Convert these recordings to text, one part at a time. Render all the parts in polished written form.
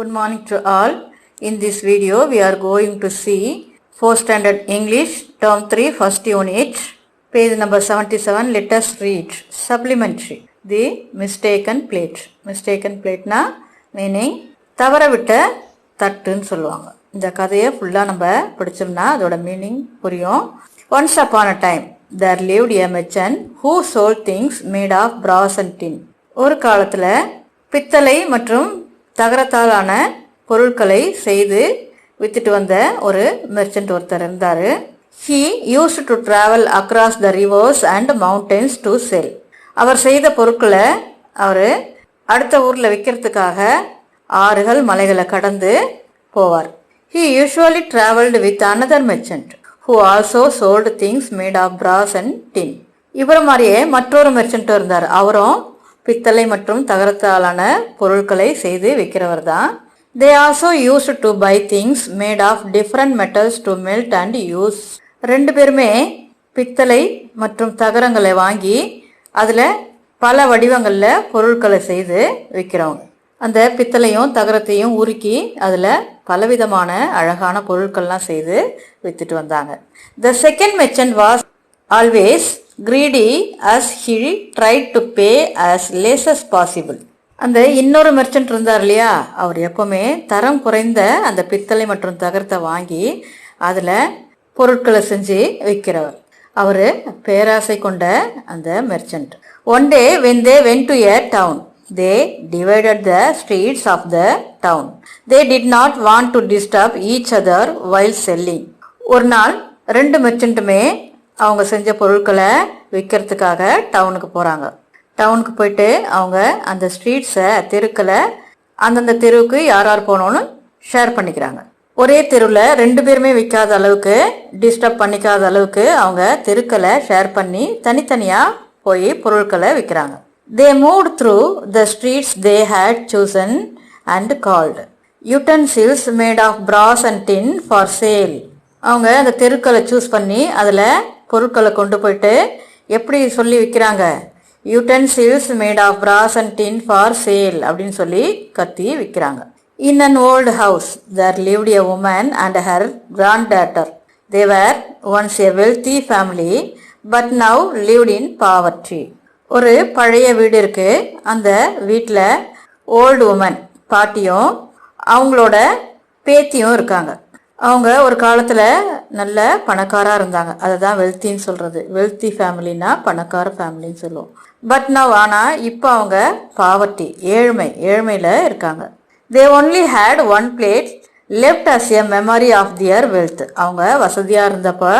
Good morning to all. In this video, we are going to see 4th Standard English, Term 3, First Unit, page number 77. Let us read Supplementary. The mistaken plate. Mistaken plate na meaning தவறவிட்ட தட்டுன்னு சொல்லுவாங்க. இந்த கதையை ஃபுல்லாக நம்ம படிச்சோம்னா அதோட meaning புரியும். Once upon a time, there lived a merchant who sold things made of brass and tin. ஒரு காலத்தில் பித்தளை மற்றும் தகரத்தாலான பொருட்களை செய்து வித்துட்டு வந்த ஒரு மெர்ச்சன்ட் ஒருத்தர் இருந்தார். He used to travel across the rivers and mountains to sell. அவர் செய்த பொருட்களை அவர் அடுத்த ஊரில் விற்கிறதுக்காக ஆறுகள் மலைகளை கடந்து போவார். He usually traveled with another merchant who also sold things made of brass and tin. இவர் மாதிரியே மற்றொரு மெர்ச்சன்ட் இருந்தார். அவரும் பித்தளை மற்றும் தகரத்தாலான பொருட்களை செய்து விற்கிறவர் தான். They also used to buy things made of different metals to melt and use. ரெண்டு பேருமே பித்தளை மற்றும் தகரங்களை வாங்கி அதில் பல வடிவங்களில் பொருட்களை செய்து விற்கிறவங்க. அந்த பித்தளையும் தகரத்தையும் உருக்கி அதில் பலவிதமான அழகான பொருட்கள்லாம் செய்து விற்றுட்டு வந்தாங்க. The second merchant was always greedy as he tried to pay as less as possible. அந்த இன்னொரு மெர்ச்சன்ட் இருந்தார் இல்லையா, அவர் எப்பவுமே தரம் குறைந்த அந்த பித்தளை மற்றும் தகரத்தை வாங்கி அதில் பொருட்களை செஞ்சு விற்கிறவர். அவர் பேராசை கொண்ட அந்த merchant. One day when they went to a town, they divided the streets of the town. They did not want to disturb each other while selling. ஒரு நாள் ரெண்டு மெர்ச்சன்ட்டுமே அவங்க செஞ்ச பொருட்களை விற்கிறதுக்காக டவுனுக்கு போகிறாங்க. டவுனுக்கு போயிட்டு அவங்க அந்த ஸ்ட்ரீட்ஸை தெருக்களை அந்தந்த தெருவுக்கு யார் யார் போனோன்னு ஷேர் பண்ணிக்கிறாங்க. ஒரே தெருவில் ரெண்டு பேருமே விற்காத அளவுக்கு டிஸ்டர்ப் பண்ணிக்காத அளவுக்கு அவங்க தெருக்களை ஷேர் பண்ணி தனித்தனியாக போய் பொருட்களை விற்கிறாங்க. They moved through the streets they had chosen and called utensils made of brass and tin for sale. அவங்க அந்த தெருக்களை சூஸ் பண்ணி அதில் பொருட்களை கொண்டு போயிட்டு எப்படி சொல்லி விற்கிறாங்க, utensils made of brass and tin for sale அப்படின்னு சொல்லி கத்தி விற்கிறாங்க. In an old house there lived a woman and her granddaughter. They were once a wealthy family but now lived in poverty. ஒரு பழைய வீடு இருக்கு. அந்த வீட்டில் ஓல்டு உமன் பாட்டியும் அவங்களோட பேத்தியும் இருக்காங்க. அவங்க ஒரு காலத்தில் நல்ல பணக்காராக இருந்தாங்க. அதை தான் வெல்த்தின்னு சொல்கிறது. வெல்த்தி ஃபேமிலின்னா பணக்கார ஃபேமிலின்னு சொல்லுவோம். பட் நவ் ஆனால் இப்போ அவங்க பாவர்ட்டி ஏழ்மையில் இருக்காங்க. They only had one plate left as a memory of their wealth. அவங்க வசதியாக இருந்தப்போ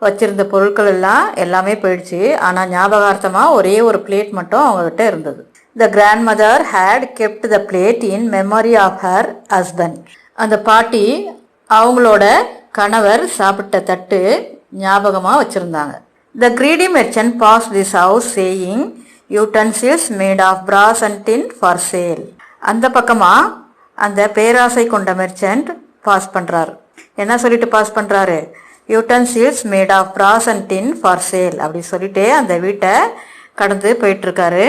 வச்சுருந்த பொருட்கள் எல்லாமே போயிடுச்சு. ஆனால் ஞாபகார்த்தமாக ஒரே ஒரு பிளேட் மட்டும் அவங்கக்கிட்ட இருந்தது. The grandmother had kept the plate in memory of her husband. அந்த பாட்டி அவங்களோட கணவர் சாப்பிட்ட தட்டு ஞாபகமாக வச்சுருந்தாங்க. The greedy merchant pass this house saying utensils made of brass and tin for sale. அந்த பக்கமாக அந்த பேராசை கொண்ட மெர்ச்சன்ட் பாஸ் பண்ணுறாரு. என்ன சொல்லிட்டு பாஸ் பண்ணுறாரு, utensils made of brass and tin for sale அப்படி சொல்லிட்டு அந்த வீட்டை கடந்து போயிட்டுருக்காரு.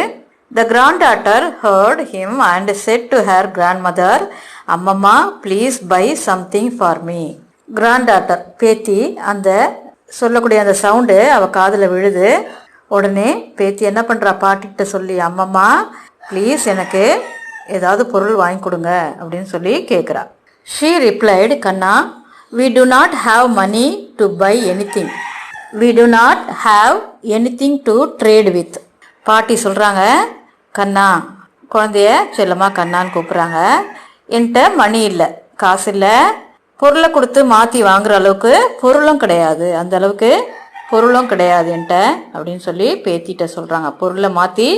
The granddaughter heard him and said to her grandmother, "Amma, please buy something for me." Granddaughter பேத்தி அந்த சொல்லக்கூடிய அந்த சவுண்டு அவள் காதில் விழுது. உடனே பேத்தி என்ன பண்ணுறா, பாட்டிகிட்ட சொல்லி, அம்மம்மா ப்ளீஸ் எனக்கு ஏதாவது பொருள் வாங்கி கொடுங்க அப்படின்னு சொல்லி கேட்குறா. She replied, "Kanna, we do not have money to buy anything. We do not have anything to trade with." பாட்டி சொல்கிறாங்க, கண்ணா, குழந்தைய செல்லம்மா கண்ணான்னு கூப்பிட்றாங்க, என்கிட்ட மணி இல்லை, காசு இல்லை, பொருளை கொடுத்து மாற்றி வாங்குற அளவுக்கு பொருளும் கிடையாது, அந்த அளவுக்கு பொருளும் கிடையாது என்கிட்ட அப்படின்னு சொல்லி பேத்திட்ட சொல்கிறாங்க. பொருளை மாற்றி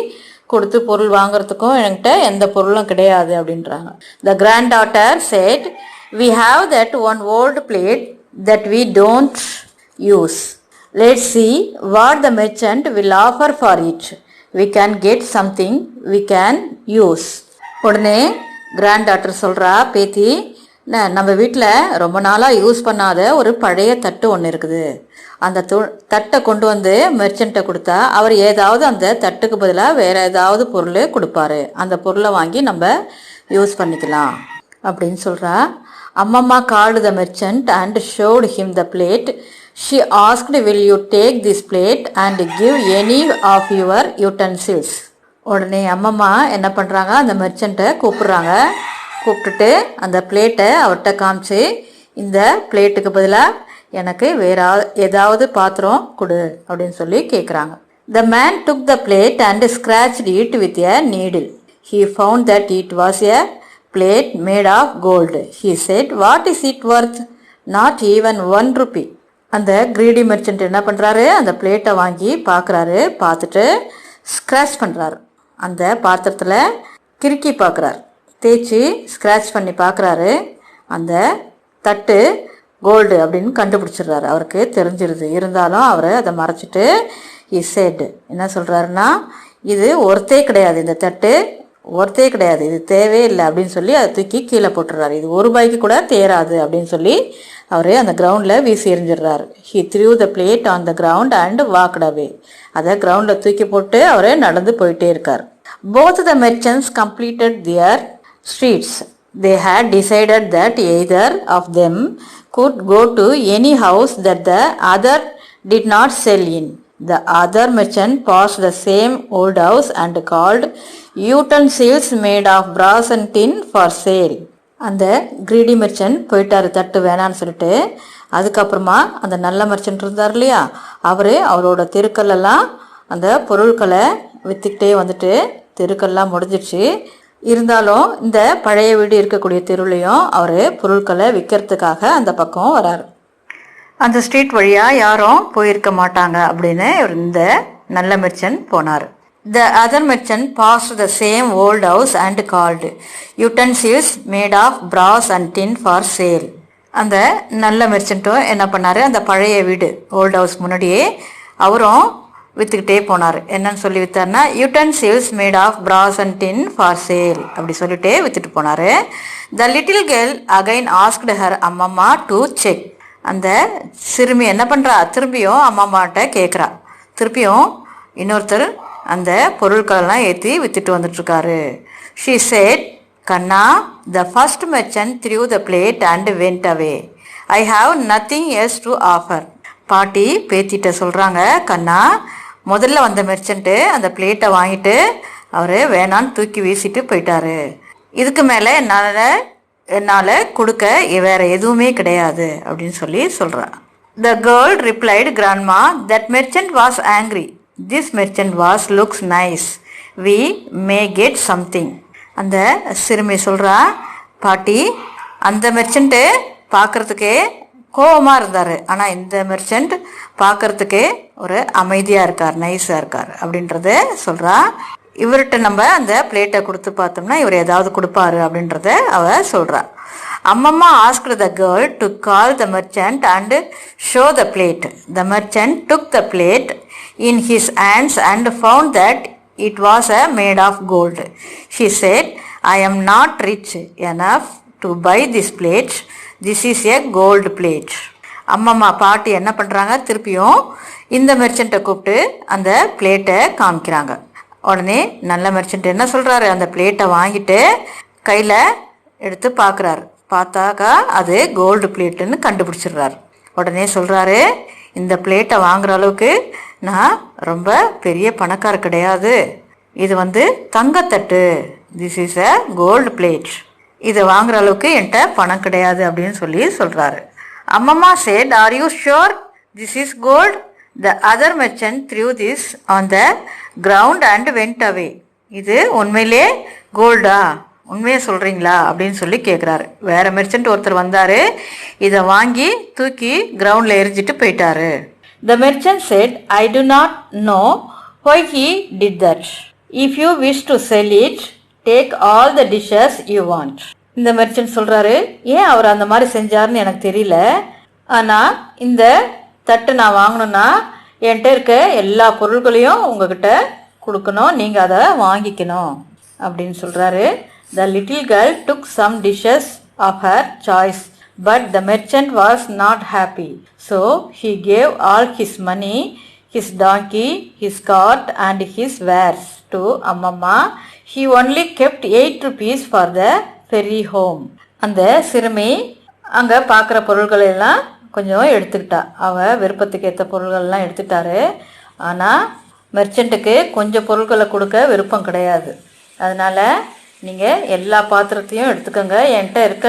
கொடுத்து பொருள் வாங்குறதுக்கும் என்கிட்ட எந்த பொருளும் கிடையாது அப்படின்றாங்க. The granddaughter said, "We have that one old plate that we don't use. Let's see what the merchant will offer for it. We can get something we can use." உடனே கிராண்ட் டாட்டர் சொல்கிறா, பேத்தி, நம்ம வீட்டில் ரொம்ப நாளாக use பண்ணாத ஒரு பழைய தட்டு ஒன்று இருக்குது. அந்த தட்டை கொண்டு வந்து மெர்ச்சன்ட்டை கொடுத்தா அவர் ஏதாவது அந்த தட்டுக்கு பதிலாக வேறு ஏதாவது பொருள் கொடுப்பாரு. அந்த பொருளை வாங்கி நம்ம யூஸ் பண்ணிக்கலாம் அப்படின்னு சொல்கிறா. அம்மம்மா called the merchant and showed him the plate. She asked, will you take this plate and give any of your utensils? உடனே அம்மம்மா என்ன பண்ணுறாங்க, அந்த மெர்ச்சண்ட்டை கூப்பிட்றாங்க. கூப்பிட்டுட்டு அந்த பிளேட்டை அவர்கிட்ட காமிச்சு, இந்த பிளேட்டுக்கு பதிலாக எனக்கு வேற ஏதாவது பாத்திரம் கொடு அப்படின்னு சொல்லி கேட்குறாங்க. The man took the plate and scratched it with a needle. He found that it was a plate made of gold. He said, what is it worth? Not even 1 rupee. அந்த கிரீடி மெர்ச்சன்ட் என்ன பண்ணுறாரு, அந்த பிளேட்டை வாங்கி பார்க்குறாரு. பார்த்துட்டு scratch பண்ணுறாரு. அந்த பாத்திரத்தில் கிறுக்கி பார்க்குறாரு. தேய்ச்சி ஸ்க்ராட்ச் பண்ணி பார்க்குறாரு. அந்த தட்டு கோல்டு அப்படின்னு கண்டுபிடிச்சிடுறாரு. அவருக்கு தெரிஞ்சிருது. இருந்தாலும் அவர் அதை மறைச்சிட்டு he said, என்ன சொல்கிறாருன்னா, இது ஒர்த்தே கிடையாது, இந்த தட்டு ஒர்த்தே கிடையாது, இது தேவையில்லை அப்படின்னு சொல்லி அதை தூக்கி கீழே போட்டுடுறாரு. இது ₹1 கூட தேராது அப்படின்னு சொல்லி அவர் அந்த கிரவுண்டில் வீசி எறிஞ்சிடுறாரு. he threw the plate on the ground and walked away. அதை கிரவுண்டில் தூக்கி போட்டு அவர் நடந்து போயிட்டே இருக்கார். both the merchants completed their streets. They had decided that either of them could go to any house that the other did not sell in. The other merchant passed the same old house and called, utensils made of brass and tin for sale. அந்த greedy merchant போயிட்டாரு தட்டு வேணான்னு சொல்லிட்டு. அதுக்கப்புறமா அந்த நல்ல merchant இருந்தார் இல்லையா, அவரோட தெருக்கல்லாம் அந்த பொருட்களை விற்றுக்கிட்டே வந்துட்டு தெருக்கல்லாம் முடிஞ்சிடுச்சு. இருந்தாலும் இந்த பழைய வீடு இருக்கக்கூடிய தெருவுலையும் அவர் பொருட்களை விற்கிறதுக்காக அந்த பக்கம் வராரு. அந்த ஸ்ட்ரீட் வழியாக யாரும் போயிருக்க மாட்டாங்க அப்படின்னு இந்த நல்ல மெர்ச்சன்ட் போனார். The other merchant passed the same old house and called, utensils made of brass and tin for sale. அந்த நல்ல மெர்ச்சன்ட்டும் என்ன பண்ணார், அந்த பழைய வீடு ஓல்ட் ஹவுஸ் முன்னாடியே அவரும் விற்றுக்கிட்டே போனார். என்னன்னு சொல்லி விற்றார்னா, utensils made of brass and tin for sale அப்படி சொல்லிட்டே விற்றுட்டு போனார். The little girl again asked her அம்மம்மா to check. அந்த சிறுமி என்ன பண்ணுறா, திரும்பியும் அம்மாட்ட கேட்குறா. திருப்பியும் இன்னொருத்தர் அந்த பொருட்களெல்லாம் ஏற்றி விற்றுட்டு வந்துட்டுருக்காரு. She said, Kanna, the first merchant threw the plate and went away. I have nothing else to offer. பாட்டி பேத்திட்ட சொல்கிறாங்க, கண்ணா, முதல்ல வந்த மெர்ச்சன்ட்டு அந்த பிளேட்டை வாங்கிட்டு அவர் வேணான்னு தூக்கி வீசிட்டு போயிட்டாரு. இதுக்கு மேலே என்னால் கொடுக்க வேற எதுவுமே கிடையாது அப்படின்னு சொல்லி சொல்கிறா. The girl replied, Grandma, that merchant was angry. This merchant looks nice. We may get something. அந்த சிறுமி சொல்கிறா, பாட்டி, அந்த மெர்ச்சன்ட்டு பார்க்குறதுக்கே கோபமாக இருந்தார், ஆனால் இந்த மெர்ச்சன்ட் பார்க்குறதுக்கே ஒரு அமைதியாக இருக்கார், நைஸாக இருக்கார் அப்படின்றத சொல்கிறா. இவர்கிட்ட நம்ம அந்த பிளேட்டை கொடுத்து பார்த்தோம்னா இவர் ஏதாவது கொடுப்பாரு அப்படின்றத அவ சொல்கிறா. அம்மம்மா asked the girl to call the merchant and show the plate. The merchant took the plate in his hands and found that it was made of gold. She said, I am not rich enough to buy this plate. This is a gold plate. அம்மம்மா பாட்டி என்ன பண்ணுறாங்க, திருப்பியும் இந்த மெர்ச்சண்ட்டை கூப்பிட்டு அந்த பிளேட்டை காமிக்கிறாங்க. உடனே நல்ல மெர்ச்சன்ட் என்ன சொல்கிறாரு, அந்த பிளேட்டை வாங்கிட்டு கையில் எடுத்து பார்க்குறாரு. பார்த்தாக்கா அது கோல்டு பிளேட்டுன்னு கண்டுபிடிச்சிடுறாரு. உடனே சொல்கிறாரு, இந்த பிளேட்டை வாங்குற அளவுக்கு நான் ரொம்ப பெரிய பணக்கார கிடையாது, இது தங்கத்தட்டு, this is a gold plate, இதை வாங்குற அளவுக்கு என்கிட்ட பணம் கிடையாது அப்படின்னு சொல்லி சொல்கிறாரு. அம்மம்மா said, are you sure this is gold? The other merchant threw this on the ground and went away. இது உண்மையிலே கோல்டா, உண்மையை சொல்கிறீங்களா அப்படின்னு சொல்லி கேட்குறாரு. வேறு மெர்ச்சன்ட் ஒருத்தர் வந்தார், இதை வாங்கி தூக்கி கிரவுண்டில் எரிஞ்சிட்டு போயிட்டாரு. The merchant said, I do not know why he did that. If you wish to sell it, take all the dishes you want. இந்த மெர்ச்சன்ட் சொல்கிறாரு, ஏன் அவர் அந்த மாதிரி செஞ்சாருன்னு எனக்கு தெரியல, ஆனால் இந்த தட்டு நான் வாங்கணுன்னா என்கிட்ட இருக்க எல்லா பொருட்களையும் உங்ககிட்ட கொடுக்கணும், நீங்கள் அதை வாங்கிக்கணும் அப்படின்னு சொல்கிறாரு. The little girl took some dishes of her choice, but the merchant was not happy. So he gave all his money, his donkey, his cart and his wares to Ammamma. He only kept 8 rupees for the ferry home. அந்த சிறுமி அங்கே பார்க்குற பொருள்களை எல்லாம் கொஞ்சம் எடுத்துக்கிட்டா. அவள் விருப்பத்துக்கு ஏற்ற பொருள்கள்லாம் எடுத்துட்டாரு. ஆனால் மெர்ச்சண்ட்டுக்கு கொஞ்சம் பொருட்களை கொடுக்க விருப்பம் கிடையாது. அதனால் நீங்கள் எல்லா பாத்திரத்தையும் எடுத்துக்கோங்க, என்கிட்ட இருக்க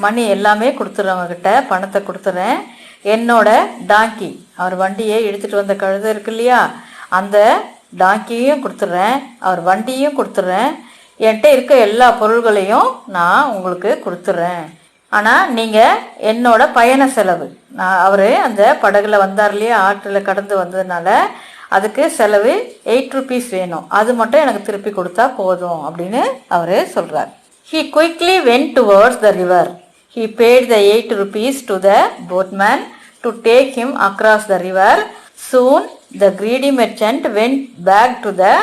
மணி எல்லாமே கொடுத்துட்றவங்கக்கிட்ட பணத்தை கொடுத்துட்றேன். என்னோட டாங்கி, அவர் வண்டியை எடுத்துகிட்டு வந்த கழுதை இருக்கு இல்லையா, அந்த டாங்கியையும் கொடுத்துட்றேன், அவர் வண்டியும் கொடுத்துட்றேன், என்கிட்ட இருக்க எல்லா பொருள்களையும் நான் உங்களுக்கு கொடுத்துட்றேன். ஆனால் நீங்கள் என்னோட பயண செலவு, அவர் அந்த படகுல வந்தார் இல்லையா, ஆற்றில் கடந்து வந்ததுனால அதுக்கு செலவு 8 rupees வேணும், அது மட்டும் எனக்கு திருப்பி கொடுத்தா போதும் அப்படின்னு அவர் சொல்கிறார். He quickly went towards the river. He paid the 8 rupees to the boatman to take him across the river. Soon the greedy merchant went back to the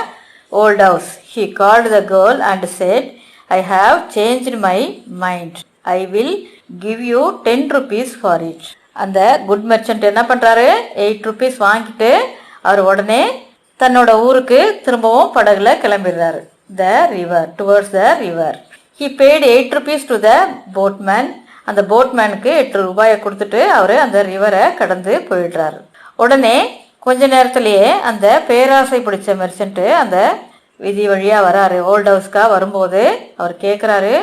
old house. He called the girl and said, I have changed my mind. I will give you 10 rupees for it. அந்த good merchant என்ன பண்ணுறாரு, 8 rupees வாங்கிட்டு அவர் உடனே தன்னோட ஊருக்கு திரும்பவும் படகுல கிளம்பிடுறாரு. The river, towards the river. He paid 8 rupees to the boatman. அந்த போட்மேனுக்கு 8 ரூபாயை கொடுத்துட்டு அவர் அந்த ரிவரை கடந்து போயிடுறாரு. உடனே கொஞ்ச நேரத்திலேயே அந்த பேராசை பிடிச்ச மெர்ச்சன்ட்டு அந்த விதி வழியாக வராரு. ஓல்ட் ஹவுஸ்க்காக வரும்போது அவர் கேட்குறாரு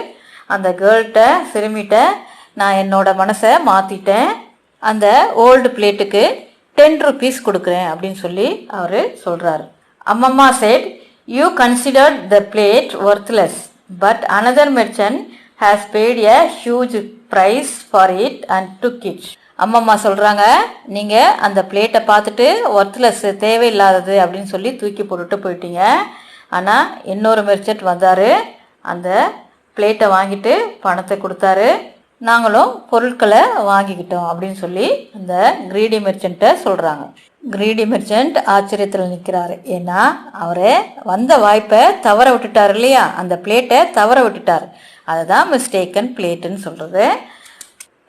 அந்த கேர்ள்கிட்ட, சிறுமிகிட்ட, நான் என்னோட மனசை மாற்றிட்டேன், அந்த ஓல்டு பிளேட்டுக்கு 10 rupees கொடுக்குறேன் அப்படின்னு சொல்லி அவர் சொல்கிறாரு. அம்மம்மா said, you considered the plate worthless, but another merchant has paid a huge price for it and took it. அம்மம்மா சொல்கிறாங்க, நீங்கள் அந்த பிளேட்டை பார்த்துட்டு ஒர்த்லெஸ், தேவையில்லாதது அப்படின்னு சொல்லி தூக்கி போட்டுட்டு போயிட்டீங்க. ஆனால் இன்னொரு மெர்ச்சன்ட் வந்தார், அந்த பிளேட்டை வாங்கிட்டு பணத்தை கொடுத்தாரு, நாங்களும் பொருட்களை வாங்கிக்கிட்டோம் அப்படின்னு சொல்லி அந்த கிரீடி மெர்ச்சண்ட்டை சொல்கிறாங்க. கிரீடி மெர்ச்சன்ட் ஆச்சரியத்தில் நிற்கிறாரு. ஏன்னா அவர் வந்த வாய்ப்பை தவற விட்டுட்டார் இல்லையா, அந்த பிளேட்டை தவற விட்டுட்டார். அதுதான் மிஸ்டேக்கன் பிளேட்டுன்னு சொல்கிறது.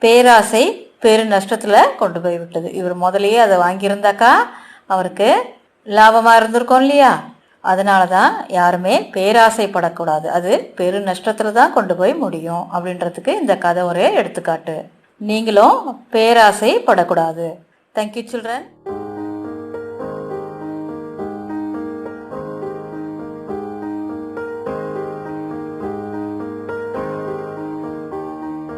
பேராசை பெரு நஷ்டத்தில் கொண்டு போய் விட்டது. இவர் முதலையே அதை வாங்கியிருந்தாக்கா அவருக்கு லாபமாக இருந்திருக்கும் இல்லையா. அதனால தான் யாருமே பேராசைப்படக்கூடாது, அது பெரு நஷ்டத்தில் தான் கொண்டு போய் முடியும் அப்படின்றதுக்கு இந்த கதை ஒரு எடுத்துக்காட்டு. நீங்களும் பேராசைப்படக்கூடாது. Thank you children.